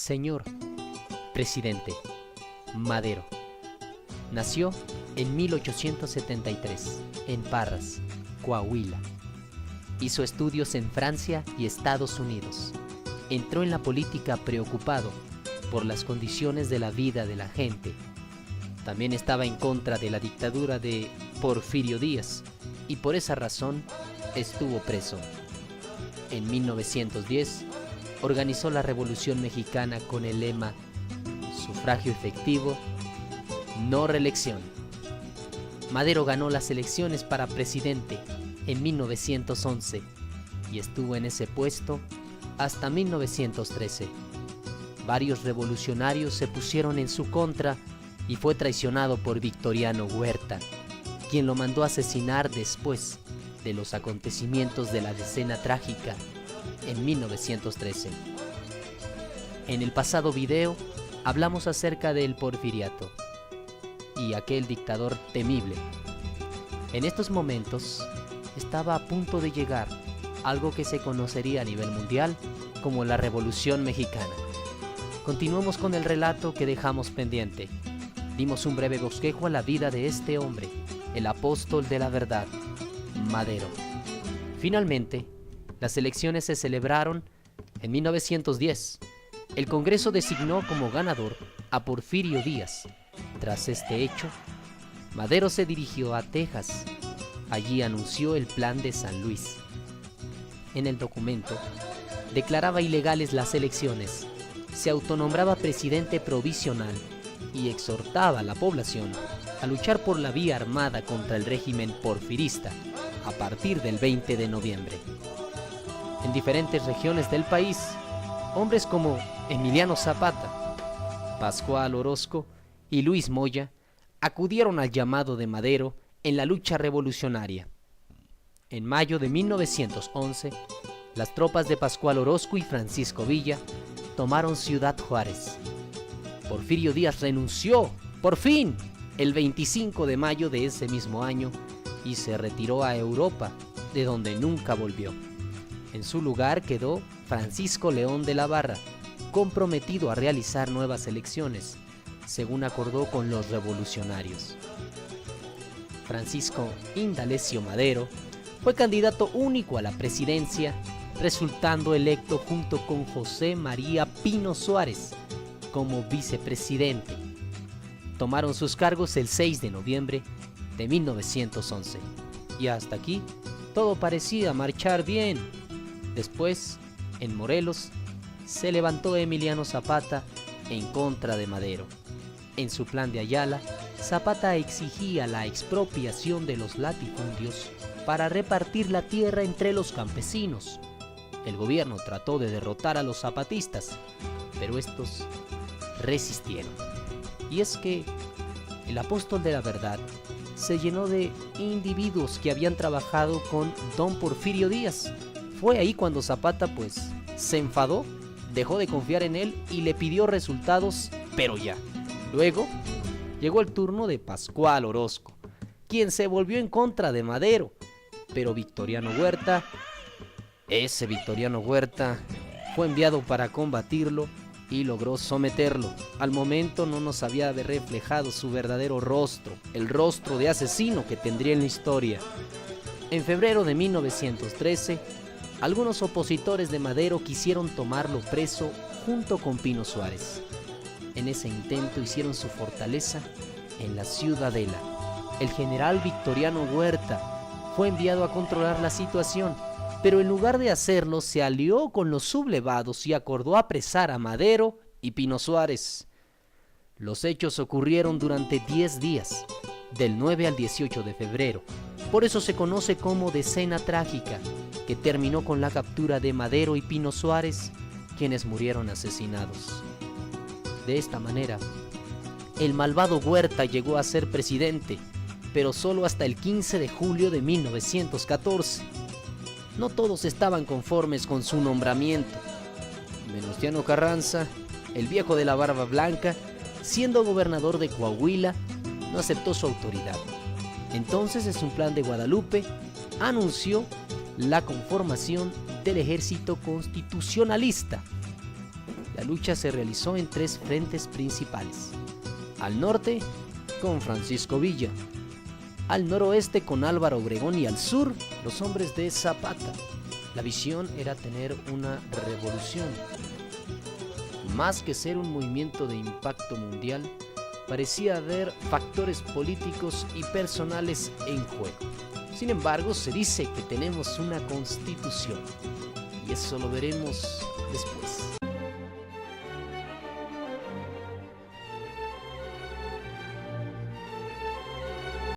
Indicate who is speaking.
Speaker 1: Señor presidente Madero nació en 1873 en Parras, Coahuila. Hizo estudios en Francia y Estados Unidos. Entró en la política preocupado por las condiciones de la vida de la gente. También estaba en contra de la dictadura de Porfirio Díaz y por esa razón estuvo preso. En 1910 organizó la Revolución Mexicana con el lema sufragio efectivo, no reelección. Madero ganó las elecciones para presidente en 1911 y estuvo en ese puesto hasta 1913. Varios revolucionarios se pusieron en su contra y fue traicionado por Victoriano Huerta, quien lo mandó a asesinar después de los acontecimientos de la Decena Trágica en 1913. En el pasado video hablamos acerca del porfiriato y aquel dictador temible. En estos momentos estaba a punto de llegar algo que se conocería a nivel mundial como la Revolución Mexicana. Continuamos con el relato que dejamos pendiente. Dimos un breve bosquejo a la vida de este hombre, el apóstol de la verdad, Madero. Finalmente, las elecciones se celebraron en 1910. El Congreso designó como ganador a Porfirio Díaz. Tras este hecho, Madero se dirigió a Texas. Allí anunció el Plan de San Luis. En el documento, declaraba ilegales las elecciones, se autonombraba presidente provisional y exhortaba a la población a luchar por la vía armada contra el régimen porfirista a partir del 20 de noviembre. En diferentes regiones del país, hombres como Emiliano Zapata, Pascual Orozco y Luis Moya acudieron al llamado de Madero en la lucha revolucionaria. En mayo de 1911, las tropas de Pascual Orozco y Francisco Villa tomaron Ciudad Juárez. Porfirio Díaz renunció, por fin, el 25 de mayo de ese mismo año y se retiró a Europa, de donde nunca volvió. En su lugar quedó Francisco León de la Barra, comprometido a realizar nuevas elecciones, según acordó con los revolucionarios. Francisco Indalecio Madero fue candidato único a la presidencia, resultando electo junto con José María Pino Suárez como vicepresidente. Tomaron sus cargos el 6 de noviembre de 1911 y hasta aquí todo parecía marchar bien. Después, en Morelos, se levantó Emiliano Zapata en contra de Madero. En su plan de Ayala, Zapata exigía la expropiación de los latifundios para repartir la tierra entre los campesinos. El gobierno trató de derrotar a los zapatistas, pero estos resistieron. Y es que el apóstol de la verdad se llenó de individuos que habían trabajado con don Porfirio Díaz. Fue ahí cuando Zapata se enfadó, dejó de confiar en él y le pidió resultados, pero ya. Luego llegó el turno de Pascual Orozco, quien se volvió en contra de Madero, pero ese Victoriano Huerta, fue enviado para combatirlo y logró someterlo. Al momento no nos había reflejado su verdadero rostro, el rostro de asesino que tendría en la historia. En febrero de 1913, algunos opositores de Madero quisieron tomarlo preso junto con Pino Suárez. En ese intento hicieron su fortaleza en la Ciudadela. El general Victoriano Huerta fue enviado a controlar la situación, pero en lugar de hacerlo se alió con los sublevados y acordó apresar a Madero y Pino Suárez. Los hechos ocurrieron durante 10 días, del 9 al 18 de febrero. Por eso se conoce como Decena Trágica, que terminó con la captura de Madero y Pino Suárez, quienes murieron asesinados. De esta manera, el malvado Huerta llegó a ser presidente, pero solo hasta el 15 de julio de 1914. No todos estaban conformes con su nombramiento. Venustiano Carranza, el viejo de la barba blanca, siendo gobernador de Coahuila, no aceptó su autoridad. Entonces, en su plan de Guadalupe, anunció la conformación del ejército constitucionalista. La lucha se realizó en 3 frentes principales. Al norte, con Francisco Villa. Al noroeste, con Álvaro Obregón, y al sur, los hombres de Zapata. La visión era tener una revolución. Más que ser un movimiento de impacto mundial, parecía haber factores políticos y personales en juego. Sin embargo, se dice que tenemos una constitución, y eso lo veremos después.